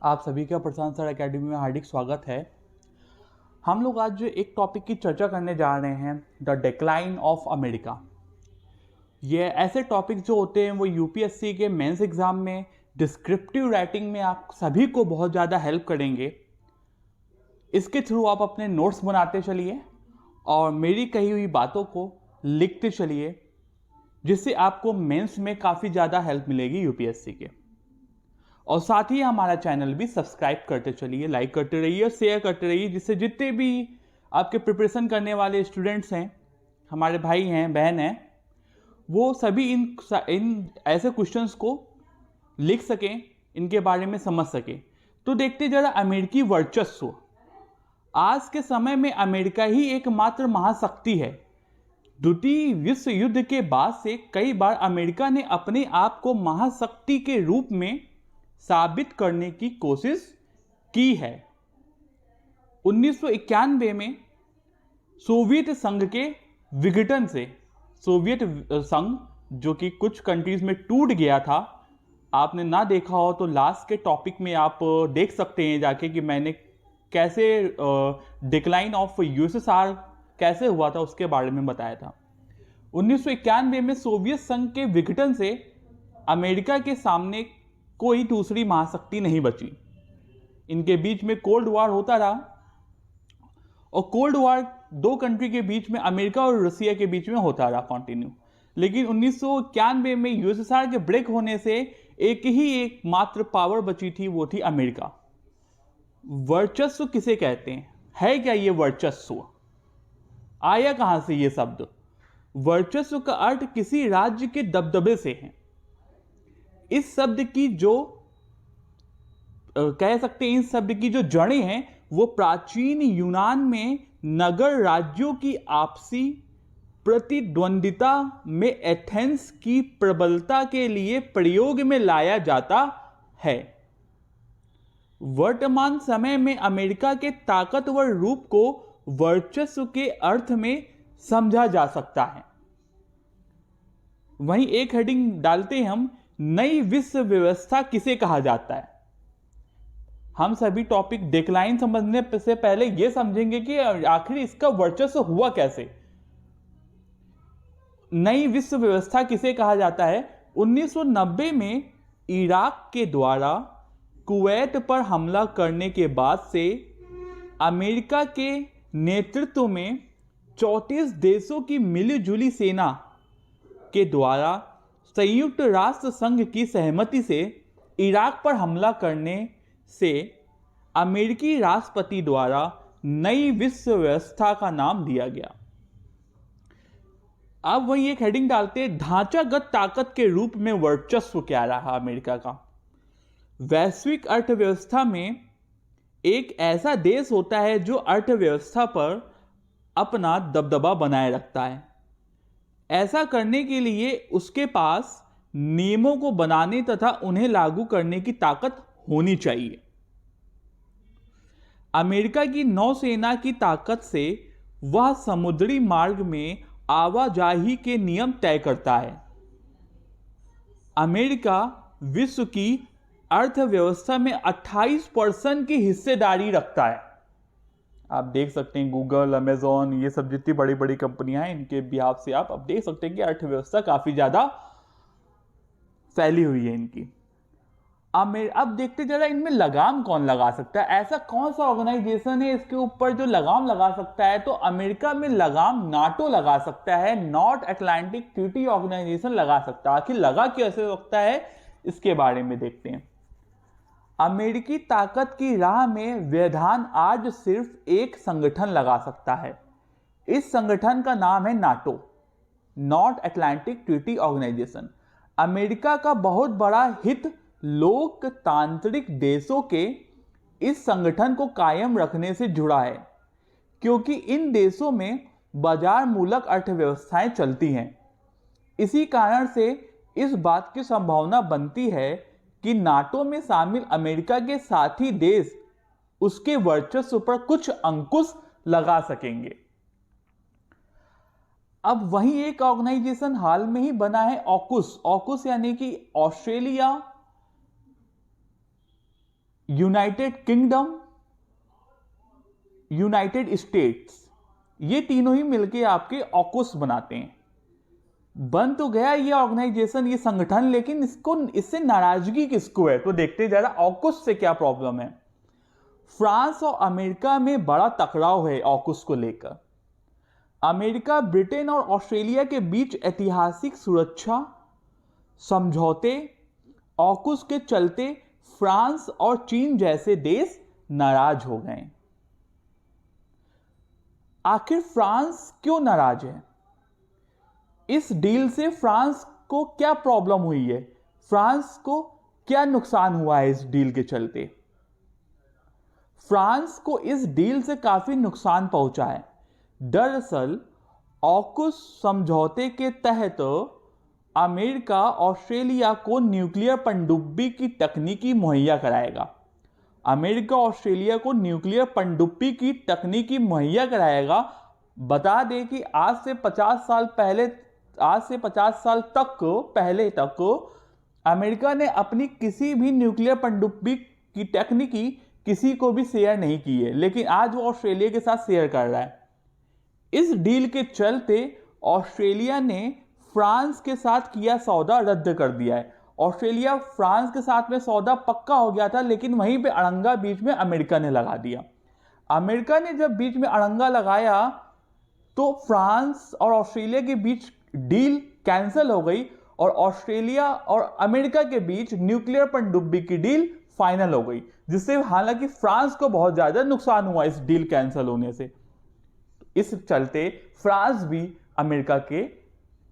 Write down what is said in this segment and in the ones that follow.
आप सभी का प्रशांत सर एकेडमी में हार्दिक स्वागत है। हम लोग आज जो एक टॉपिक की चर्चा करने जा रहे हैं, द डिक्लाइन ऑफ अमेरिका। ये ऐसे टॉपिक जो होते हैं वो यूपीएससी के मेंस एग्जाम में डिस्क्रिप्टिव राइटिंग में आप सभी को बहुत ज़्यादा हेल्प करेंगे। इसके थ्रू आप अपने नोट्स बनाते चलिए और मेरी कही हुई बातों को लिखते चलिए, जिससे आपको मेंस में काफ़ी ज़्यादा हेल्प मिलेगी यूपीएससी के। और साथ ही हमारा चैनल भी सब्सक्राइब करते चलिए, लाइक करते रहिए और शेयर करते रहिए, जिससे जितने भी आपके प्रिपरेशन करने वाले स्टूडेंट्स हैं, हमारे भाई हैं, बहन हैं, वो सभी इन ऐसे क्वेश्चंस को लिख सकें, इनके बारे में समझ सकें। तो देखते जरा अमेरिकी वर्चस्व। आज के समय में अमेरिका ही एकमात्र महाशक्ति है। द्वितीय विश्व युद्ध के बाद से कई बार अमेरिका ने अपने आप को महाशक्ति के रूप में साबित करने की कोशिश की है। 1991 में सोवियत संघ के विघटन से, सोवियत संघ जो कि कुछ कंट्रीज में टूट गया था, आपने ना देखा हो तो लास्ट के टॉपिक में आप देख सकते हैं जाके कि मैंने कैसे डिक्लाइन ऑफ यूएसएसआर कैसे हुआ था उसके बारे में बताया था। 1991 में सोवियत संघ के विघटन से अमेरिका के सामने कोई दूसरी महाशक्ति नहीं बची। इनके बीच में कोल्ड वॉर होता रहा और कोल्ड वॉर दो कंट्री के बीच में, अमेरिका और रसिया के बीच में होता रहा कंटिन्यू। लेकिन 1991 में यूएसएसआर के ब्रेक होने से एक मात्र पावर बची थी, वो थी अमेरिका। वर्चस्व किसे कहते हैं? है क्या ये वर्चस्व? आया कहां से ये शब्द? वर्चस्व का अर्थ किसी राज्य के दबदबे से है। इस शब्द की जो कह सकते हैं, इस शब्द की जो जड़ें हैं वो प्राचीन यूनान में नगर राज्यों की आपसी प्रतिद्वंदिता में एथेंस की प्रबलता के लिए प्रयोग में लाया जाता है। वर्तमान समय में अमेरिका के ताकतवर रूप को वर्चस्व के अर्थ में समझा जा सकता है। वहीं एक हेडिंग डालते हैं हम, नई विश्व व्यवस्था किसे कहा जाता है। हम सभी टॉपिक डिक्लाइन समझने से पहले यह समझेंगे कि आखिर इसका वर्चस्व हुआ कैसे। नई विश्व व्यवस्था किसे कहा जाता है? 1990 में इराक के द्वारा कुवैत पर हमला करने के बाद से अमेरिका के नेतृत्व में 34 देशों की मिलीजुली सेना के द्वारा संयुक्त राष्ट्र संघ की सहमति से इराक पर हमला करने से अमेरिकी राष्ट्रपति द्वारा नई विश्व व्यवस्था का नाम दिया गया। अब वही एक हेडिंग डालते हैं, ढांचागत ताकत के रूप में वर्चस्व क्या रहा अमेरिका का। वैश्विक अर्थव्यवस्था में एक ऐसा देश होता है जो अर्थव्यवस्था पर अपना दबदबा बनाए रखता है। ऐसा करने के लिए उसके पास नियमों को बनाने तथा उन्हें लागू करने की ताकत होनी चाहिए। अमेरिका की नौसेना की ताकत से वह समुद्री मार्ग में आवाजाही के नियम तय करता है। अमेरिका विश्व की अर्थव्यवस्था में 28% की हिस्सेदारी रखता है। आप देख सकते हैं गूगल, अमेजॉन, ये सब जितनी बड़ी बड़ी कंपनियां हैं, इनके बिहाफ से आप अब देख सकते हैं कि अर्थव्यवस्था काफी ज्यादा फैली हुई है इनकी। अब देखते जरा इनमें लगाम कौन लगा सकता है। ऐसा कौन सा ऑर्गेनाइजेशन है इसके ऊपर जो लगाम लगा सकता है? तो अमेरिका में लगाम नाटो लगा सकता है, नॉर्थ अटलांटिक ट्रीटी ऑर्गेनाइजेशन लगा सकता है। आखिर लगा कैसे सकता है, इसके बारे में देखते हैं। अमेरिकी ताकत की राह में व्यवधान आज सिर्फ एक संगठन लगा सकता है। इस संगठन का नाम है NATO, North Atlantic Treaty Organization. America का बहुत बड़ा हित लोकतांत्रिक देशों के इस संगठन को कायम रखने से जुड़ा है, क्योंकि इन देशों में बाजार मूलक अर्थव्यवस्थाएं चलती हैं। इसी कारण से इस बात की संभावना बनती है कि नाटो में शामिल अमेरिका के साथी देश उसके वर्चस्व पर कुछ अंकुश लगा सकेंगे। अब वहीं एक ऑर्गेनाइजेशन हाल में ही बना है, ऑकुस। ऑकुस यानी कि Australia United kingdom, United states, ये तीनों ही मिलके आपके ऑकुस बनाते हैं। बन तो गया ये ऑर्गेनाइजेशन, ये संगठन, लेकिन इससे नाराजगी किसको है? तो देखते जरा ऑकुस से क्या प्रॉब्लम है। फ्रांस और अमेरिका में बड़ा टकराव है ऑकुस को लेकर। अमेरिका, ब्रिटेन और ऑस्ट्रेलिया के बीच ऐतिहासिक सुरक्षा समझौते ऑकुस के चलते फ्रांस और चीन जैसे देश नाराज हो गए। आखिर फ्रांस क्यों नाराज है? इस डील से फ्रांस को क्या प्रॉब्लम हुई है? फ्रांस को क्या नुकसान हुआ है इस डील के चलते? फ्रांस को इस डील से काफी नुकसान पहुंचा है। दरअसल ऑकुस समझौते के तहत अमेरिका ऑस्ट्रेलिया को न्यूक्लियर पनडुब्बी की तकनीकी मुहैया कराएगा। अमेरिका ऑस्ट्रेलिया को न्यूक्लियर पनडुब्बी की तकनीकी मुहैया कराएगा। बता दें कि आज से 50 साल पहले तक अमेरिका ने अपनी किसी भी न्यूक्लियर पनडुब्बी की तकनीकी किसी को भी शेयर नहीं की है, लेकिन आज वो ऑस्ट्रेलिया के साथ शेयर कर रहा है। इस डील के चलते ऑस्ट्रेलिया ने फ्रांस के साथ किया सौदा रद्द कर दिया है। ऑस्ट्रेलिया फ्रांस के साथ में सौदा पक्का हो गया था, लेकिन वहीं पे अड़ंगा बीच में अमेरिका ने लगा दिया। अमेरिका ने जब बीच में अड़ंगा लगाया तो फ्रांस और ऑस्ट्रेलिया के बीच डील कैंसिल हो गई और ऑस्ट्रेलिया और अमेरिका के बीच न्यूक्लियर पनडुब्बी की डील फाइनल हो गई, जिससे हालांकि फ्रांस को बहुत ज्यादा नुकसान हुआ इस डील कैंसिल होने से। इस चलते फ्रांस भी अमेरिका के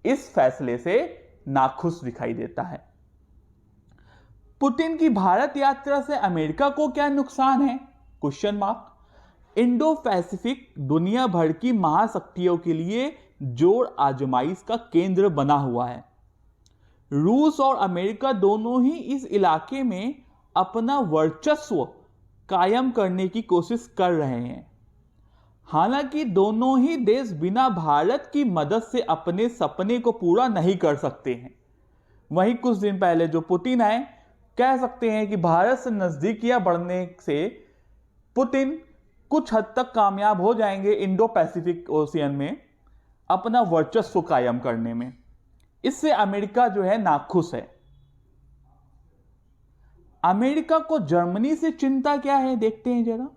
इस फैसले से नाखुश दिखाई देता है। पुतिन की भारत यात्रा से अमेरिका को क्या नुकसान है? Question mark. इंडो पैसिफिक दुनिया भर की महाशक्तियों के लिए जोड़ आजमाइश का केंद्र बना हुआ है। रूस और अमेरिका दोनों ही इस इलाके में अपना वर्चस्व कायम करने की कोशिश कर रहे हैं। हालांकि दोनों ही देश बिना भारत की मदद से अपने सपने को पूरा नहीं कर सकते हैं। वहीं कुछ दिन पहले जो पुतिन आए, कह सकते हैं कि भारत से नजदीकियां बढ़ने से पुतिन कुछ हद तक कामयाब हो जाएंगे इंडो पैसिफिक ओशियन में अपना वर्चस्व कायम करने में। इससे अमेरिका जो है नाखुश है। अमेरिका को जर्मनी से चिंता क्या है, देखते हैं जरा।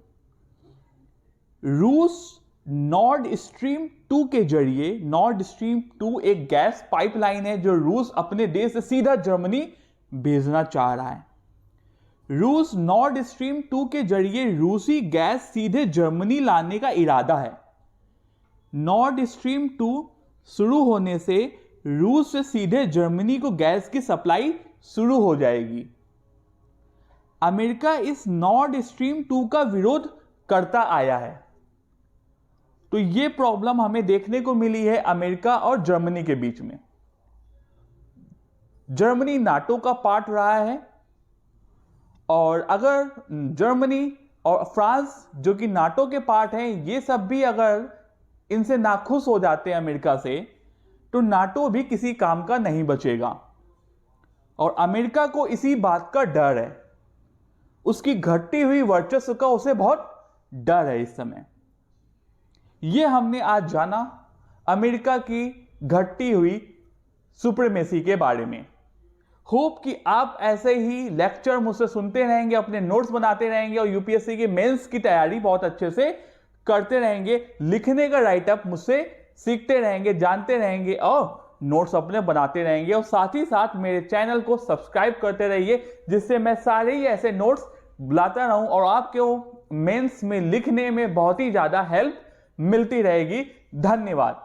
रूस नॉर्ड स्ट्रीम 2 के जरिए, नॉर्ड स्ट्रीम 2 एक गैस पाइपलाइन है जो रूस अपने देश से सीधा जर्मनी भेजना चाह रहा है। रूस नॉर्ड स्ट्रीम 2 के जरिए रूसी गैस सीधे जर्मनी लाने का इरादा है। नॉर्ड स्ट्रीम 2 शुरू होने से रूस से सीधे जर्मनी को गैस की सप्लाई शुरू हो जाएगी। अमेरिका इस नॉर्ड स्ट्रीम 2 का विरोध करता आया है, तो यह प्रॉब्लम हमें देखने को मिली है अमेरिका और जर्मनी के बीच में। जर्मनी नाटो का पार्ट रहा है और अगर जर्मनी और फ्रांस जो कि नाटो के पार्ट हैं, ये सब भी अगर इनसे नाखुश हो जाते हैं अमेरिका से, तो नाटो भी किसी काम का नहीं बचेगा। और अमेरिका को इसी बात का डर है, उसकी घटती हुई वर्चस्व का उसे बहुत डर है इस समय। यह हमने आज जाना अमेरिका की घटती हुई सुप्रीमेसी के बारे में। होप कि आप ऐसे ही लेक्चर मुझसे सुनते रहेंगे, अपने नोट्स बनाते रहेंगे और यूपीएससी के मेंस की तैयारी बहुत अच्छे से करते रहेंगे। लिखने का राइटअप मुझसे सीखते रहेंगे, जानते रहेंगे और नोट्स अपने बनाते रहेंगे। और साथ ही साथ मेरे चैनल को सब्सक्राइब करते रहिए, जिससे मैं सारे ही ऐसे नोट्स लाता रहूं और आपको मेंस में लिखने में बहुत ही ज्यादा हेल्प मिलती रहेगी। धन्यवाद।